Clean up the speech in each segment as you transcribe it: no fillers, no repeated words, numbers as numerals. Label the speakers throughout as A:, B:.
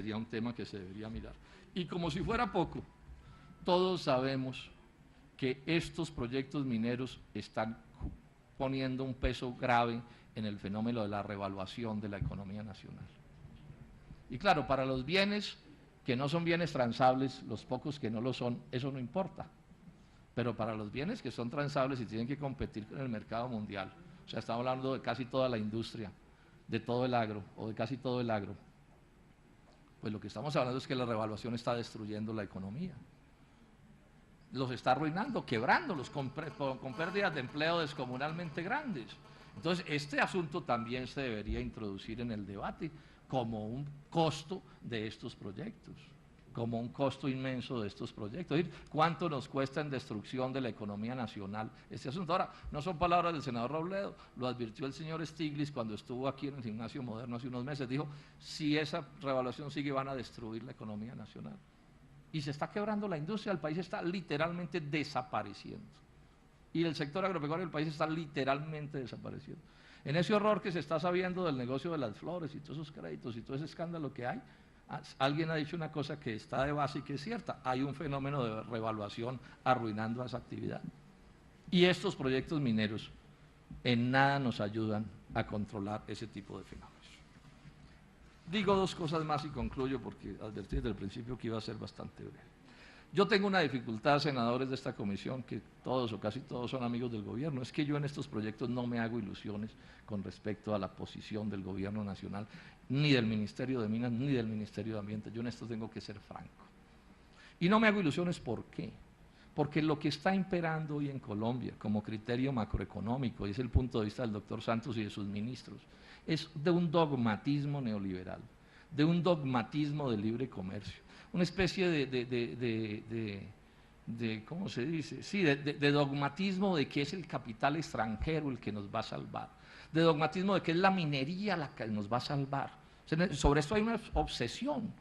A: sería un tema que se debería mirar. Y como si fuera poco, todos sabemos que estos proyectos mineros están poniendo un peso grave en el fenómeno de la revaluación de la economía nacional. Y claro, para los bienes que no son bienes transables, los pocos que no lo son, eso no importa. Pero para los bienes que son transables y tienen que competir en el mercado mundial, o sea, estamos hablando de casi toda la industria, de todo el agro, o de casi todo el agro, pues lo que estamos hablando es que la revaluación está destruyendo la economía. Los está arruinando, quebrándolos, con pérdidas de empleo descomunalmente grandes. Entonces, este asunto también se debería introducir en el debate como un costo de estos proyectos, como un costo inmenso de estos proyectos. Es decir, ¿cuánto nos cuesta en destrucción de la economía nacional este asunto? Ahora, no son palabras del senador Robledo, lo advirtió el señor Stiglitz cuando estuvo aquí en el Gimnasio Moderno hace unos meses, dijo, si esa revaluación sigue van a destruir la economía nacional. Y se está quebrando la industria, el país está literalmente desapareciendo. Y el sector agropecuario del país está literalmente desapareciendo. En ese horror que se está sabiendo del negocio de las flores y todos esos créditos y todo ese escándalo que hay, alguien ha dicho una cosa que está de base y que es cierta, hay un fenómeno de revaluación arruinando esa actividad. Y estos proyectos mineros en nada nos ayudan a controlar ese tipo de fenómenos. Digo dos cosas más y concluyo porque advertí desde el principio que iba a ser bastante breve. Yo tengo una dificultad, senadores de esta comisión, que todos o casi todos son amigos del gobierno, es que yo en estos proyectos no me hago ilusiones con respecto a la posición del gobierno nacional, ni del Ministerio de Minas, ni del Ministerio de Ambiente. Yo en esto tengo que ser franco. Y no me hago ilusiones, ¿por qué? Porque lo que está imperando hoy en Colombia como criterio macroeconómico, y es el punto de vista del doctor Santos y de sus ministros, es de un dogmatismo neoliberal, de un dogmatismo de libre comercio, una especie ¿cómo se dice? Sí, de dogmatismo de que es el capital extranjero el que nos va a salvar, de dogmatismo de que es la minería la que nos va a salvar. Sobre esto hay una obsesión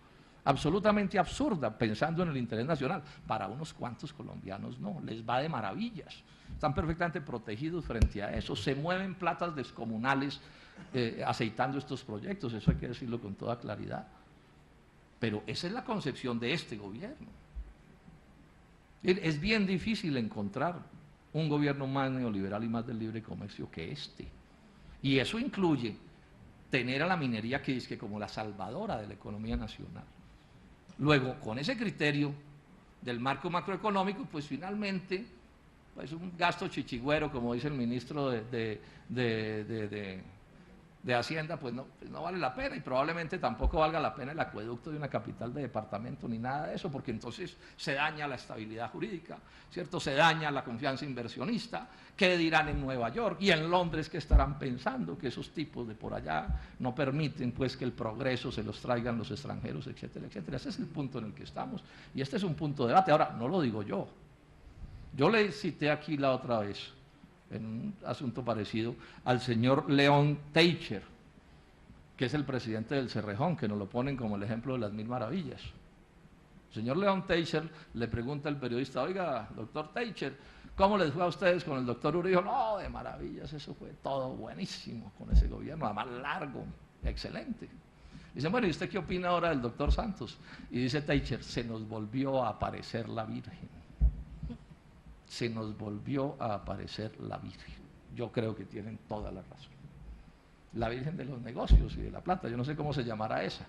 A: absolutamente absurda, pensando en el interés nacional. Para unos cuantos colombianos no, les va de maravillas, están perfectamente protegidos frente a eso, se mueven platas descomunales aceitando estos proyectos, eso hay que decirlo con toda claridad. Pero esa es la concepción de este gobierno. Es bien difícil encontrar un gobierno más neoliberal y más del libre comercio que este. Y eso incluye tener a la minería que es que como la salvadora de la economía nacional. Luego, con ese criterio del marco macroeconómico, pues finalmente, pues un gasto chichigüero, como dice el ministro de Hacienda, pues no vale la pena, y probablemente tampoco valga la pena el acueducto de una capital de departamento ni nada de eso, porque entonces se daña la estabilidad jurídica, ¿cierto? Se daña la confianza inversionista. ¿Qué dirán en Nueva York y en Londres? Que estarán pensando que esos tipos de por allá no permiten pues que el progreso se los traigan los extranjeros, etcétera, etcétera. Ese es el punto en el que estamos y este es un punto de debate. Ahora, no lo digo yo le cité aquí la otra vez en un asunto parecido al señor León Teicher, que es el presidente del Cerrejón, que nos lo ponen como el ejemplo de las mil maravillas. El señor León Teicher le pregunta al periodista, oiga, doctor Teicher, ¿cómo les fue a ustedes con el doctor Uribe? No, de maravillas, eso fue todo buenísimo con ese gobierno, además largo, excelente. Dicen, bueno, ¿y usted qué opina ahora del doctor Santos? Y dice Teicher, se nos volvió a aparecer la Virgen. Se nos volvió a aparecer la Virgen. Yo creo que tienen toda la razón. La Virgen de los negocios y de la plata, yo no sé cómo se llamará esa,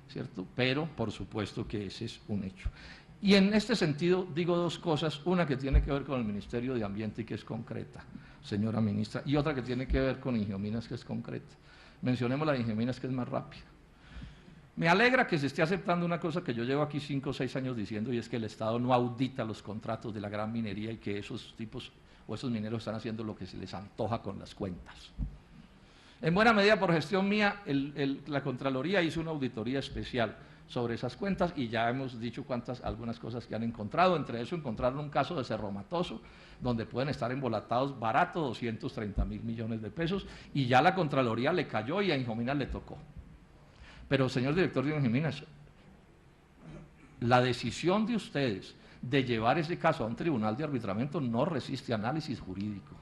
A: ¿cierto? Pero por supuesto que ese es un hecho. Y en este sentido digo dos cosas, una que tiene que ver con el Ministerio de Ambiente y que es concreta, señora ministra, y otra que tiene que ver con Ingeominas, que es concreta. Mencionemos la de Ingeominas, que es más rápida. Me alegra que se esté aceptando una cosa que yo llevo aquí 5 o 6 años diciendo, y es que el Estado no audita los contratos de la gran minería y que esos tipos o esos mineros están haciendo lo que se les antoja con las cuentas. En buena medida por gestión mía, la Contraloría hizo una auditoría especial sobre esas cuentas y ya hemos dicho algunas cosas que han encontrado. Entre eso encontraron un caso de Cerro Matoso, donde pueden estar embolatados barato 230.000 millones de pesos, y ya la Contraloría le cayó y a Ingeominas le tocó. Pero, señor director de Ingeominas, la decisión de ustedes de llevar ese caso a un tribunal de arbitramiento no resiste análisis jurídico.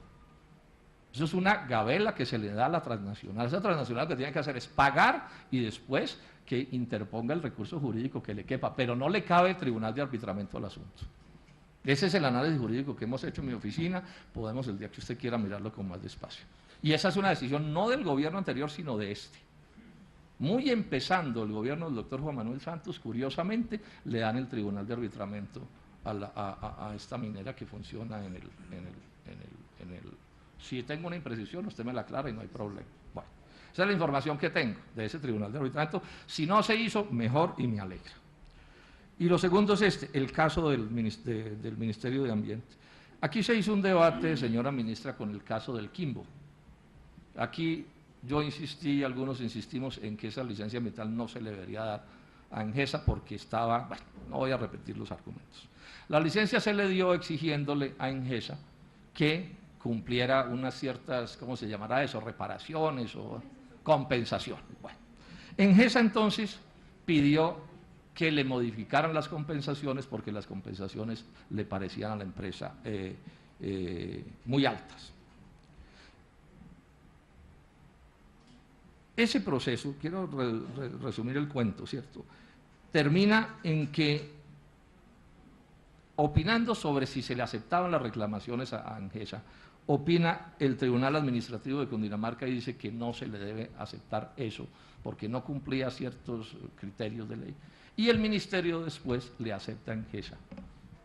A: Eso es una gabela que se le da a la transnacional. Esa transnacional lo que tiene que hacer es pagar y después que interponga el recurso jurídico que le quepa, pero no le cabe el tribunal de arbitramiento al asunto. Ese es el análisis jurídico que hemos hecho en mi oficina, podemos el día que usted quiera mirarlo con más despacio. Y esa es una decisión no del gobierno anterior, sino de este. Muy empezando el gobierno del doctor Juan Manuel Santos, curiosamente, le dan el tribunal de arbitramiento a esta minera que funciona en el. Si tengo una imprecisión, usted me la aclara y no hay problema. Bueno, esa es la información que tengo de ese tribunal de arbitramiento. Si no se hizo, mejor y me alegra. Y lo segundo es el caso del Ministerio de Ambiente. Aquí se hizo un debate, señora ministra, con el caso del Quimbo. Aquí yo insistí, algunos insistimos en que esa licencia ambiental no se le debería dar a Engesa porque estaba, bueno, no voy a repetir los argumentos. La licencia se le dio exigiéndole a Engesa que cumpliera unas ciertas, ¿cómo se llamará eso?, reparaciones o compensaciones. Bueno, Engesa entonces pidió que le modificaran las compensaciones porque las compensaciones le parecían a la empresa muy altas. Ese proceso, quiero resumir el cuento, ¿cierto?, termina en que, opinando sobre si se le aceptaban las reclamaciones a Engesa, opina el Tribunal Administrativo de Cundinamarca y dice que no se le debe aceptar eso porque no cumplía ciertos criterios de ley. Y el Ministerio después le acepta a Engesa,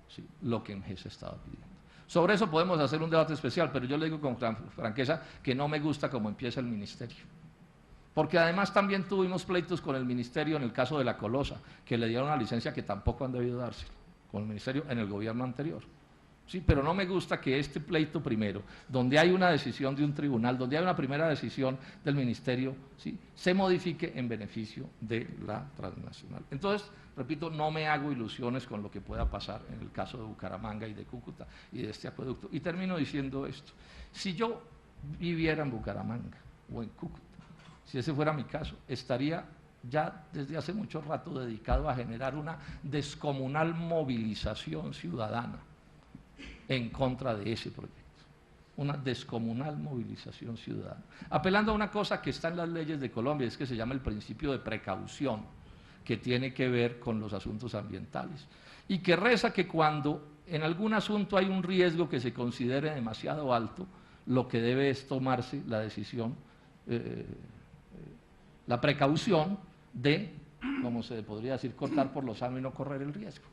A: ¿sí?, lo que Engesa estaba pidiendo. Sobre eso podemos hacer un debate especial, pero yo le digo con franqueza que no me gusta cómo empieza el Ministerio. Porque además también tuvimos pleitos con el Ministerio en el caso de la Colosa, que le dieron una licencia que tampoco han debido dársela, con el Ministerio en el gobierno anterior. Sí, pero no me gusta que este pleito primero, donde hay una decisión de un tribunal, donde hay una primera decisión del Ministerio, ¿sí?, se modifique en beneficio de la transnacional. Entonces, repito, no me hago ilusiones con lo que pueda pasar en el caso de Bucaramanga y de Cúcuta y de este acueducto. Y termino diciendo esto: si yo viviera en Bucaramanga o en Cúcuta, si ese fuera mi caso, estaría ya desde hace mucho rato dedicado a generar una descomunal movilización ciudadana en contra de ese proyecto, una descomunal movilización ciudadana, apelando a una cosa que está en las leyes de Colombia, es que se llama el principio de precaución, que tiene que ver con los asuntos ambientales, y que reza que cuando en algún asunto hay un riesgo que se considere demasiado alto, lo que debe es tomarse la decisión, la precaución de, como se podría decir, cortar por lo sano y no correr el riesgo,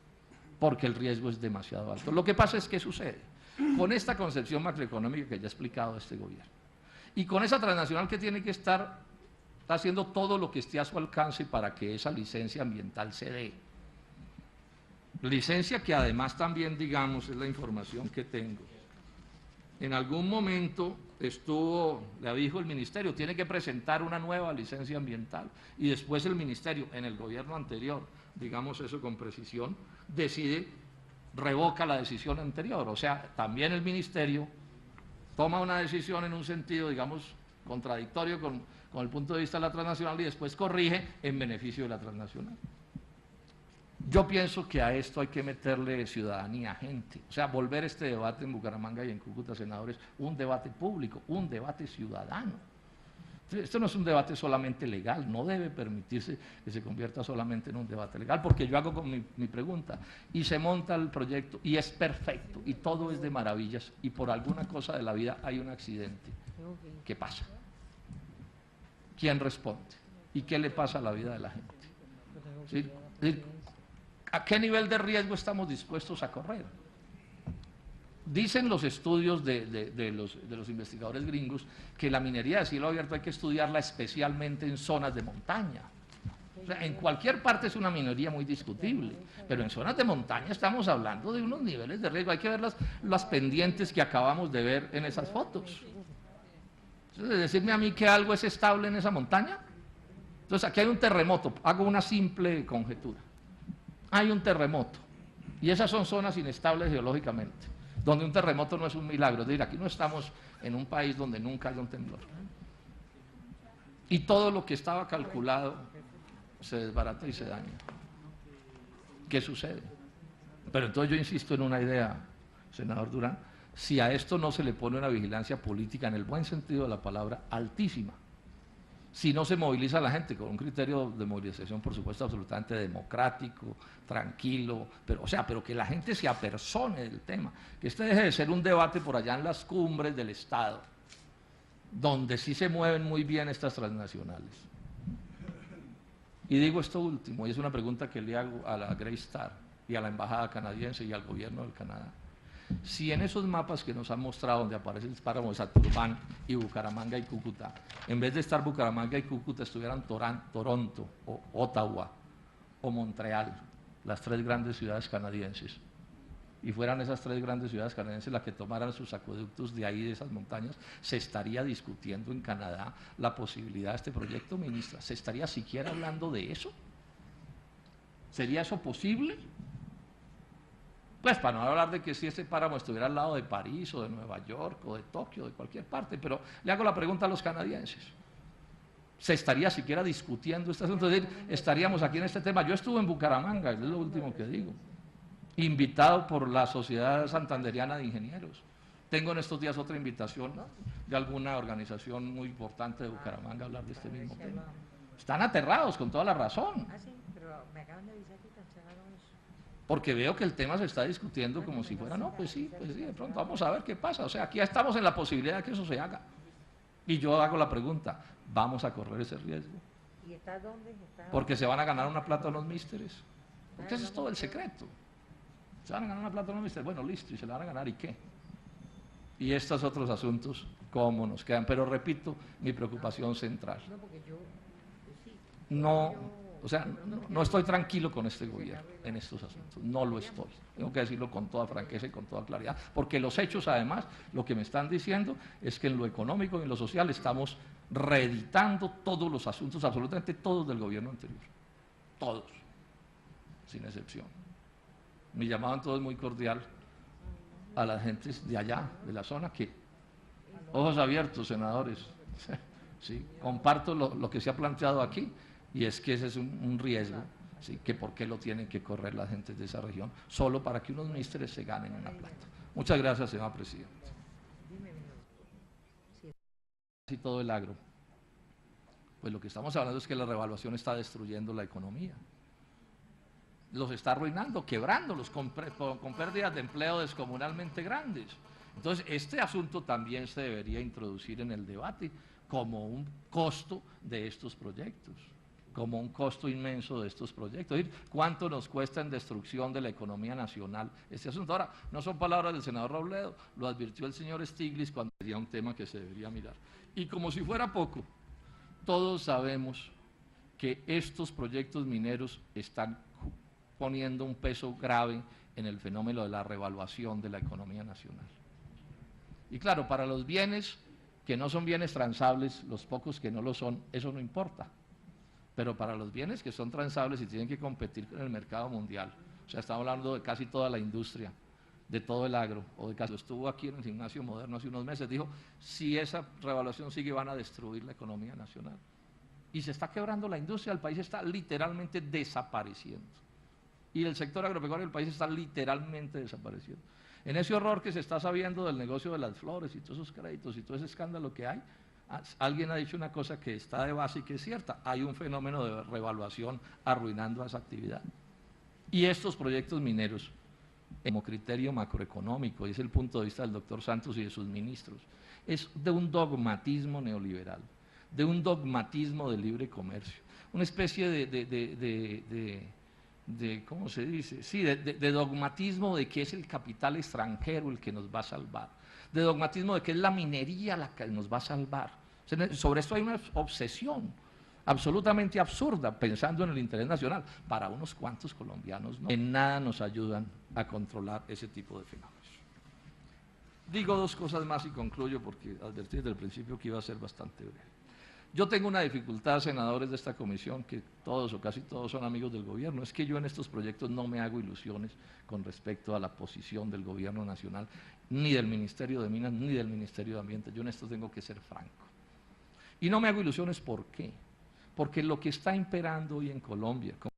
A: porque el riesgo es demasiado alto. Lo que pasa es que sucede con esta concepción macroeconómica que ya ha explicado este gobierno, y con esa transnacional que tiene que estar haciendo todo lo que esté a su alcance para que esa licencia ambiental se dé. Licencia que además también, digamos, es la información que tengo. En algún momento le dijo el Ministerio, tiene que presentar una nueva licencia ambiental, y después el Ministerio, en el gobierno anterior, digamos eso con precisión, revoca la decisión anterior. O sea, también el Ministerio toma una decisión en un sentido, digamos, contradictorio con el punto de vista de la transnacional y después corrige en beneficio de la transnacional. Yo pienso que a esto hay que meterle ciudadanía, gente, o sea, volver este debate en Bucaramanga y en Cúcuta, senadores, un debate público, un debate ciudadano. Esto no es un debate solamente legal, no debe permitirse que se convierta solamente en un debate legal, porque yo hago con mi pregunta, y se monta el proyecto, y es perfecto, y todo es de maravillas, y por alguna cosa de la vida hay un accidente. ¿Qué pasa? ¿Quién responde? ¿Y qué le pasa a la vida de la gente? ¿Sí? ¿A qué nivel de riesgo estamos dispuestos a correr? Dicen los estudios de los investigadores gringos que la minería de cielo abierto hay que estudiarla especialmente en zonas de montaña. O sea, en cualquier parte es una minería muy discutible, pero en zonas de montaña estamos hablando de unos niveles de riesgo. Hay que ver las pendientes que acabamos de ver en esas fotos. Entonces, decirme a mí que algo es estable en esa montaña. Entonces, aquí hay un terremoto, hago una simple conjetura. Hay un terremoto, y esas son zonas inestables geológicamente, donde un terremoto no es un milagro. Es decir, aquí no estamos en un país donde nunca haya un temblor. Y todo lo que estaba calculado se desbarata y se daña. ¿Qué sucede? Pero entonces yo insisto en una idea, senador Durán, si a esto no se le pone una vigilancia política en el buen sentido de la palabra altísima. Si no se moviliza a la gente con un criterio de movilización, por supuesto, absolutamente democrático, tranquilo, pero que la gente se apersone del tema, que este deje de ser un debate por allá en las cumbres del Estado, donde sí se mueven muy bien estas transnacionales. Y digo esto último, y es una pregunta que le hago a la Grey Star y a la embajada canadiense y al gobierno del Canadá. Si en esos mapas que nos han mostrado, donde aparece el páramo de Santurbán y Bucaramanga y Cúcuta, en vez de estar Bucaramanga y Cúcuta estuvieran Toronto o Ottawa o Montreal, las tres grandes ciudades canadienses, y fueran esas tres grandes ciudades canadienses las que tomaran sus acueductos de ahí, de esas montañas, se estaría discutiendo en Canadá la posibilidad de este proyecto, ministra. ¿Se estaría siquiera hablando de eso? ¿Sería eso posible? Pues para no hablar de que si ese páramo estuviera al lado de París o de Nueva York o de Tokio, de cualquier parte, pero le hago la pregunta a los canadienses. ¿Se estaría siquiera discutiendo este asunto? Es decir, estaríamos aquí en este tema. Yo estuve en Bucaramanga, es lo último que digo, invitado por la Sociedad Santanderiana de Ingenieros. Tengo en estos días otra invitación de alguna organización muy importante de Bucaramanga a hablar de este mismo tema. Están aterrados, con toda la razón.
B: Ah, sí, pero me acaban de avisar que cancelaron eso.
A: Porque veo que el tema se está discutiendo como si fuera, no, pues sí, de pronto vamos a ver qué pasa. O sea, aquí ya estamos en la posibilidad de que eso se haga. Y yo hago la pregunta, ¿vamos a correr ese riesgo?
B: ¿Y está dónde?
A: Porque se van a ganar una plata los místeres. Porque ese es todo el secreto. Se van a ganar una plata los místeres. Bueno, listo, y se la van a ganar, ¿y qué? Y estos otros asuntos, ¿cómo nos quedan? Pero repito, mi preocupación central.
B: No, porque yo, sí.
A: No, o sea, no estoy tranquilo con este gobierno en estos asuntos, no lo estoy. Tengo que decirlo con toda franqueza y con toda claridad, porque los hechos, además, lo que me están diciendo es que en lo económico y en lo social estamos reeditando todos los asuntos, absolutamente todos del gobierno anterior, todos, sin excepción. Mi llamado entonces es muy cordial a las gentes de allá, de la zona, que, ojos abiertos, senadores, sí, comparto lo que se ha planteado aquí, y es que ese es un riesgo, ¿sí? Que por qué lo tienen que correr las gentes de esa región, solo para que unos místeres se ganen una plata. Muchas gracias, señor presidente. Y todo el agro. Pues lo que estamos hablando es que la revaluación está destruyendo la economía. Los está arruinando, quebrándolos con pérdidas de empleo descomunalmente grandes. Entonces, este asunto también se debería introducir en el debate como un costo de estos proyectos, como un costo inmenso de estos proyectos. Es decir, ¿cuánto nos cuesta en destrucción de la economía nacional este asunto? Ahora, no son palabras del senador Robledo, lo advirtió el señor Stiglitz cuando sería un tema que se debería mirar. Y como si fuera poco, todos sabemos que estos proyectos mineros están poniendo un peso grave en el fenómeno de la revaluación de la economía nacional. Y claro, para los bienes que no son bienes transables, los pocos que no lo son, eso no importa. Pero para los bienes que son transables y tienen que competir en el mercado mundial, o sea, estamos hablando de casi toda la industria, de todo el agro, o de caso estuvo aquí en el Gimnasio Moderno hace unos meses, dijo, si esa revaluación sigue van a destruir la economía nacional. Y se está quebrando la industria, el país está literalmente desapareciendo. Y el sector agropecuario del país está literalmente desapareciendo. En ese horror que se está sabiendo del negocio de las flores y todos esos créditos y todo ese escándalo que hay, alguien ha dicho una cosa que está de base y que es cierta, hay un fenómeno de revaluación arruinando esa actividad. Y estos proyectos mineros, como criterio macroeconómico, y es el punto de vista del doctor Santos y de sus ministros, es de un dogmatismo neoliberal, de un dogmatismo del libre comercio, una especie ¿cómo se dice? Sí, de dogmatismo de que es el capital extranjero el que nos va a salvar, de dogmatismo de que es la minería la que nos va a salvar. Sobre esto hay una obsesión absolutamente absurda, pensando en el interés nacional, para unos cuantos colombianos, ¿no? En nada nos ayudan a controlar ese tipo de fenómenos. Digo dos cosas más y concluyo, porque advertí desde el principio que iba a ser bastante breve. Yo tengo una dificultad, senadores de esta comisión, que todos o casi todos son amigos del gobierno, es que yo en estos proyectos no me hago ilusiones con respecto a la posición del gobierno nacional, ni del Ministerio de Minas, ni del Ministerio de Ambiente. Yo en esto tengo que ser franco. Y no me hago ilusiones, ¿por qué? Porque lo que está imperando hoy en Colombia,